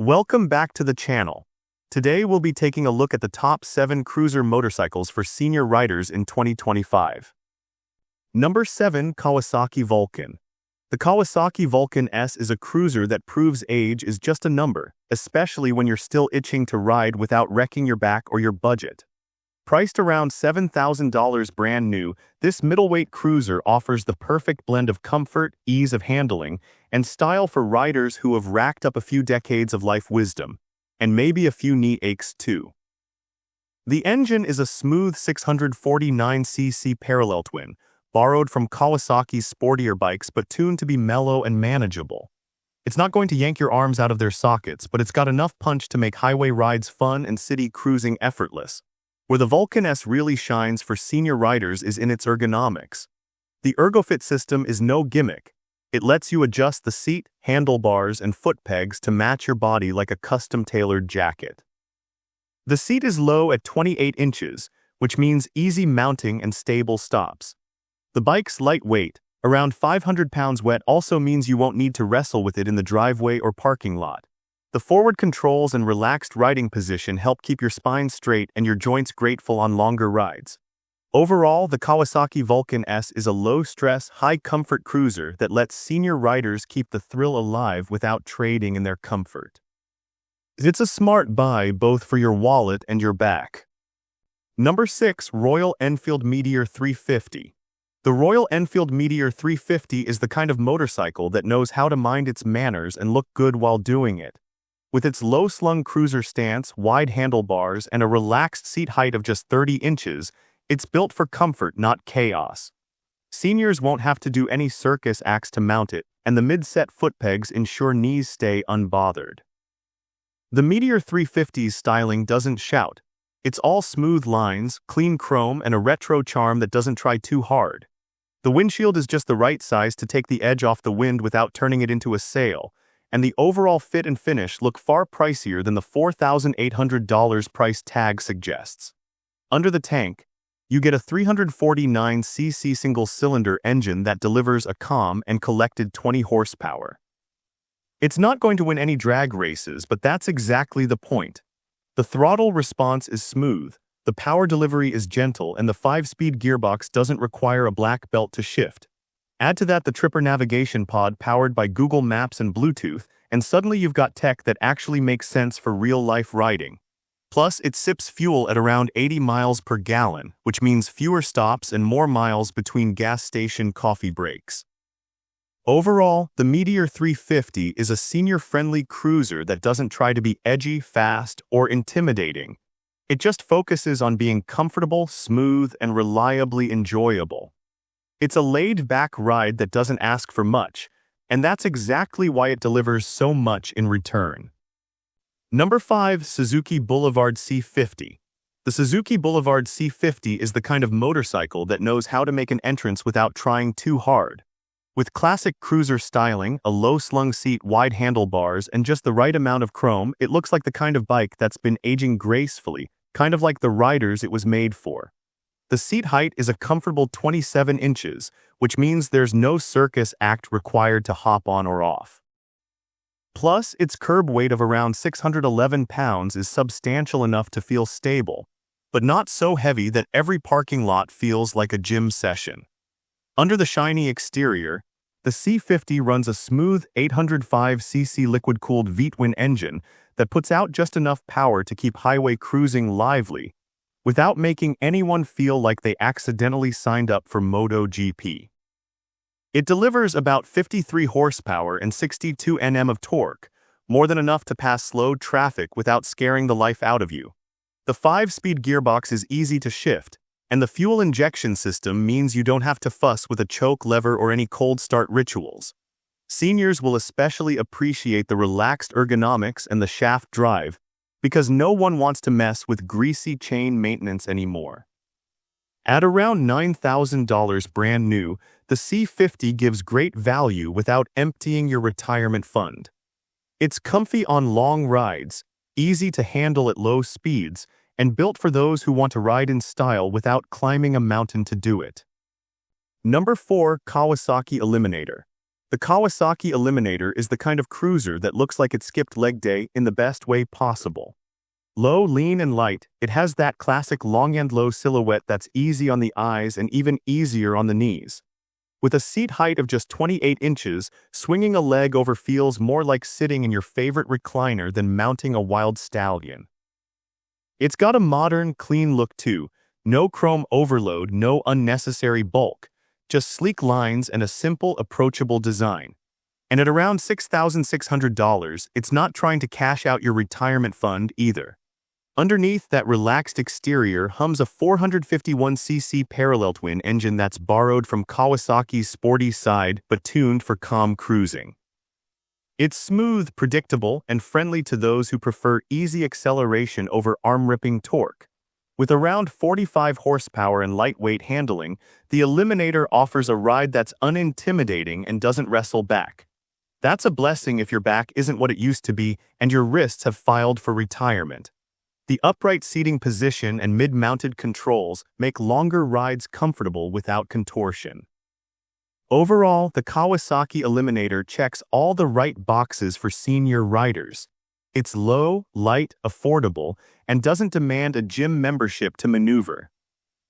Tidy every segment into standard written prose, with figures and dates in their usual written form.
Welcome back to the channel. Today we'll be taking a look at the top 7 cruiser motorcycles for senior riders in 2025. Number 7. Kawasaki Vulcan. The Kawasaki Vulcan S is a cruiser that proves age is just a number, especially when you're still itching to ride without wrecking your back or your budget. Priced around $7,000 brand new, this middleweight cruiser offers the perfect blend of comfort, ease of handling, and style for riders who have racked up a few decades of life wisdom, and maybe a few knee aches too. The engine is a smooth 649cc parallel twin, borrowed from Kawasaki's sportier bikes but tuned to be mellow and manageable. It's not going to yank your arms out of their sockets, but it's got enough punch to make highway rides fun and city cruising effortless. Where the Vulcan S really shines for senior riders is in its ergonomics. The ErgoFit system is no gimmick. It lets you adjust the seat, handlebars, and foot pegs to match your body like a custom-tailored jacket. The seat is low at 28 inches, which means easy mounting and stable stops. The bike's lightweight, around 500 pounds wet, also means you won't need to wrestle with it in the driveway or parking lot. The forward controls and relaxed riding position help keep your spine straight and your joints grateful on longer rides. Overall, the Kawasaki Vulcan S is a low-stress, high-comfort cruiser that lets senior riders keep the thrill alive without trading in their comfort. It's a smart buy both for your wallet and your back. Number 6. Royal Enfield Meteor 350. The Royal Enfield Meteor 350 is the kind of motorcycle that knows how to mind its manners and look good while doing it. With its low-slung cruiser stance, wide handlebars, and a relaxed seat height of just 30 inches, it's built for comfort, not chaos. Seniors won't have to do any circus acts to mount it, and the mid-set foot pegs ensure knees stay unbothered. The Meteor 350's styling doesn't shout. It's all smooth lines, clean chrome, and a retro charm that doesn't try too hard. The windshield is just the right size to take the edge off the wind without turning it into a sail, and the overall fit and finish look far pricier than the $4,800 price tag suggests. Under the tank, you get a 349cc single-cylinder engine that delivers a calm and collected 20 horsepower. It's not going to win any drag races, but that's exactly the point. The throttle response is smooth, the power delivery is gentle, and the 5-speed gearbox doesn't require a black belt to shift. Add to that the Tripper navigation pod powered by Google Maps and Bluetooth, and suddenly you've got tech that actually makes sense for real-life riding. Plus, it sips fuel at around 80 miles per gallon, which means fewer stops and more miles between gas station coffee breaks. Overall, the Meteor 350 is a senior-friendly cruiser that doesn't try to be edgy, fast, or intimidating. It just focuses on being comfortable, smooth, and reliably enjoyable. It's a laid-back ride that doesn't ask for much, and that's exactly why it delivers so much in return. Number 5. Suzuki Boulevard C50. The Suzuki Boulevard C50 is the kind of motorcycle that knows how to make an entrance without trying too hard. With classic cruiser styling, a low-slung seat, wide handlebars, and just the right amount of chrome, it looks like the kind of bike that's been aging gracefully, kind of like the riders it was made for. The seat height is a comfortable 27 inches, which means there's no circus act required to hop on or off. Plus, its curb weight of around 611 pounds is substantial enough to feel stable, but not so heavy that every parking lot feels like a gym session. Under the shiny exterior, the C50 runs a smooth 805cc liquid-cooled V-twin engine that puts out just enough power to keep highway cruising lively, without making anyone feel like they accidentally signed up for MotoGP. It delivers about 53 horsepower and 62 Nm of torque, more than enough to pass slow traffic without scaring the life out of you. The 5-speed gearbox is easy to shift, and the fuel injection system means you don't have to fuss with a choke lever or any cold start rituals. Seniors will especially appreciate the relaxed ergonomics and the shaft drive, because no one wants to mess with greasy chain maintenance anymore. At around $9,000 brand new, the C50 gives great value without emptying your retirement fund. It's comfy on long rides, easy to handle at low speeds, and built for those who want to ride in style without climbing a mountain to do it. Number 4. Kawasaki Eliminator. The Kawasaki Eliminator is the kind of cruiser that looks like it skipped leg day in the best way possible. Low, lean, and light, it has that classic long and low silhouette that's easy on the eyes and even easier on the knees. With a seat height of just 28 inches, swinging a leg over feels more like sitting in your favorite recliner than mounting a wild stallion. It's got a modern, clean look too. No chrome overload, no unnecessary bulk. Just sleek lines and a simple, approachable design. And at around $6,600, it's not trying to cash out your retirement fund either. Underneath that relaxed exterior hums a 451cc parallel twin engine that's borrowed from Kawasaki's sporty side but tuned for calm cruising. It's smooth, predictable, and friendly to those who prefer easy acceleration over arm-ripping torque. With around 45 horsepower and lightweight handling, the Eliminator offers a ride that's unintimidating and doesn't wrestle back. That's a blessing if your back isn't what it used to be and your wrists have filed for retirement. The upright seating position and mid-mounted controls make longer rides comfortable without contortion. Overall, the Kawasaki Eliminator checks all the right boxes for senior riders. It's low, light, affordable, and doesn't demand a gym membership to maneuver.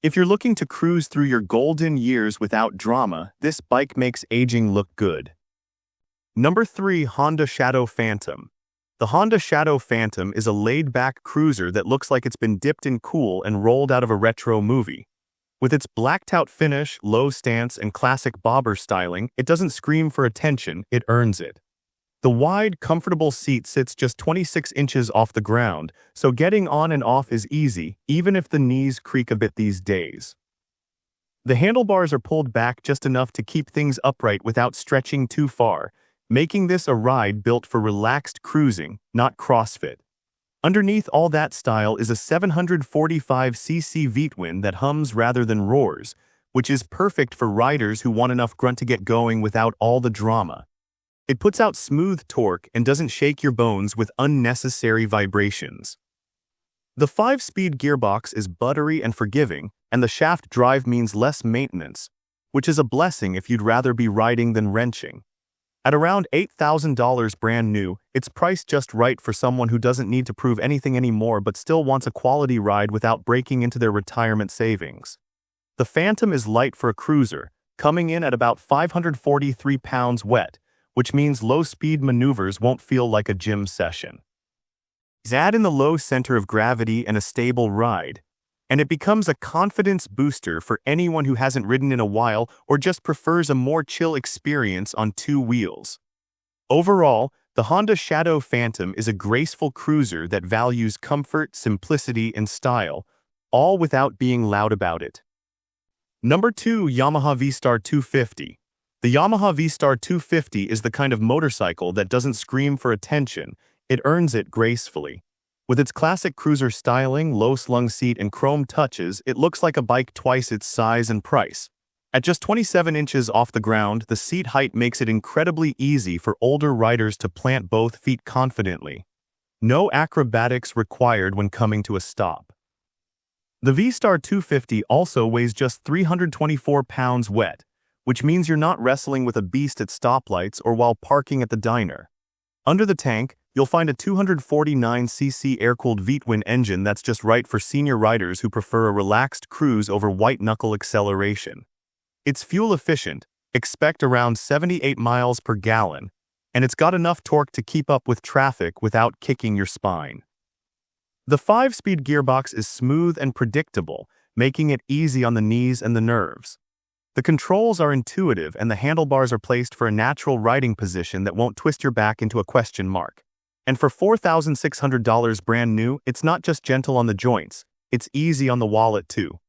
If you're looking to cruise through your golden years without drama, this bike makes aging look good. Number 3. Honda Shadow Phantom. The Honda Shadow Phantom is a laid-back cruiser that looks like it's been dipped in cool and rolled out of a retro movie. With its blacked-out finish, low stance, and classic bobber styling, it doesn't scream for attention, it earns it. The wide, comfortable seat sits just 26 inches off the ground, so getting on and off is easy, even if the knees creak a bit these days. The handlebars are pulled back just enough to keep things upright without stretching too far, making this a ride built for relaxed cruising, not CrossFit. Underneath all that style is a 745cc V-twin that hums rather than roars, which is perfect for riders who want enough grunt to get going without all the drama. It puts out smooth torque and doesn't shake your bones with unnecessary vibrations. The 5-speed gearbox is buttery and forgiving, and the shaft drive means less maintenance, which is a blessing if you'd rather be riding than wrenching. At around $8,000 brand new, it's priced just right for someone who doesn't need to prove anything anymore but still wants a quality ride without breaking into their retirement savings. The Phantom is light for a cruiser, coming in at about 543 pounds wet, which means low-speed maneuvers won't feel like a gym session. Add in the low center of gravity and a stable ride, and it becomes a confidence booster for anyone who hasn't ridden in a while or just prefers a more chill experience on two wheels. Overall, the Honda Shadow Phantom is a graceful cruiser that values comfort, simplicity, and style, all without being loud about it. Number 2. Yamaha V Star 250. The Yamaha V Star 250 is the kind of motorcycle that doesn't scream for attention, it earns it gracefully. With its classic cruiser styling, low-slung seat, and chrome touches, it looks like a bike twice its size and price. At just 27 inches off the ground, the seat height makes it incredibly easy for older riders to plant both feet confidently. No acrobatics required when coming to a stop. The V Star 250 also weighs just 324 pounds wet, which means you're not wrestling with a beast at stoplights or while parking at the diner. Under the tank, you'll find a 249cc air-cooled V-twin engine that's just right for senior riders who prefer a relaxed cruise over white-knuckle acceleration. It's fuel-efficient, expect around 78 miles per gallon, and it's got enough torque to keep up with traffic without kicking your spine. The 5-speed gearbox is smooth and predictable, making it easy on the knees and the nerves. The controls are intuitive and the handlebars are placed for a natural riding position that won't twist your back into a question mark. And for $4,600 brand new, it's not just gentle on the joints, it's easy on the wallet too.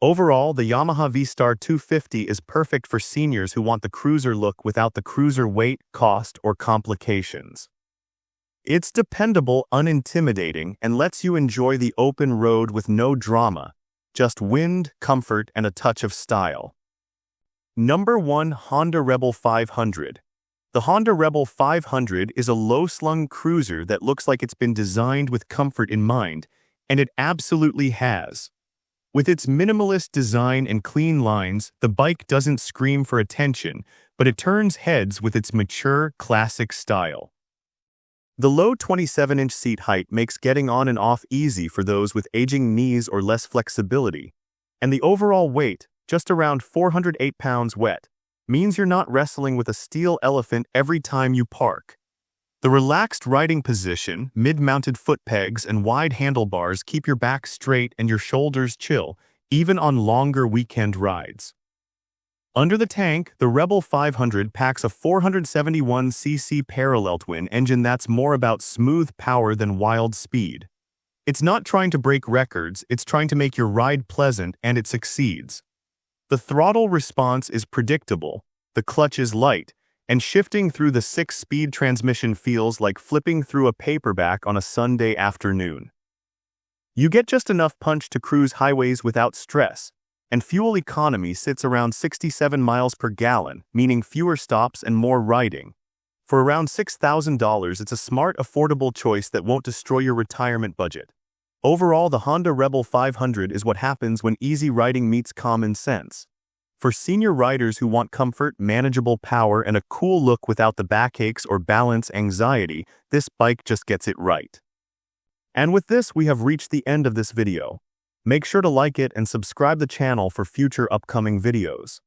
Overall, the Yamaha V Star 250 is perfect for seniors who want the cruiser look without the cruiser weight, cost, or complications. It's dependable, unintimidating, and lets you enjoy the open road with no drama, just wind, comfort, and a touch of style. Number 1. Honda Rebel 500. The Honda Rebel 500 is a low-slung cruiser that looks like it's been designed with comfort in mind, and it absolutely has. With its minimalist design and clean lines, the bike doesn't scream for attention, but it turns heads with its mature, classic style. The low 27-inch seat height makes getting on and off easy for those with aging knees or less flexibility, and the overall weight, just around 408 pounds wet, means you're not wrestling with a steel elephant every time you park. The relaxed riding position, mid-mounted foot pegs, and wide handlebars keep your back straight and your shoulders chill, even on longer weekend rides. Under the tank, the Rebel 500 packs a 471cc parallel twin engine that's more about smooth power than wild speed. It's not trying to break records, it's trying to make your ride pleasant, and it succeeds. The throttle response is predictable, the clutch is light, and shifting through the 6-speed transmission feels like flipping through a paperback on a Sunday afternoon. You get just enough punch to cruise highways without stress, and fuel economy sits around 67 miles per gallon, meaning fewer stops and more riding. For around $6,000, it's a smart, affordable choice that won't destroy your retirement budget. Overall, the Honda Rebel 500 is what happens when easy riding meets common sense. For senior riders who want comfort, manageable power, and a cool look without the backaches or balance anxiety, this bike just gets it right. And with this, we have reached the end of this video. Make sure to like it and subscribe the channel for future upcoming videos.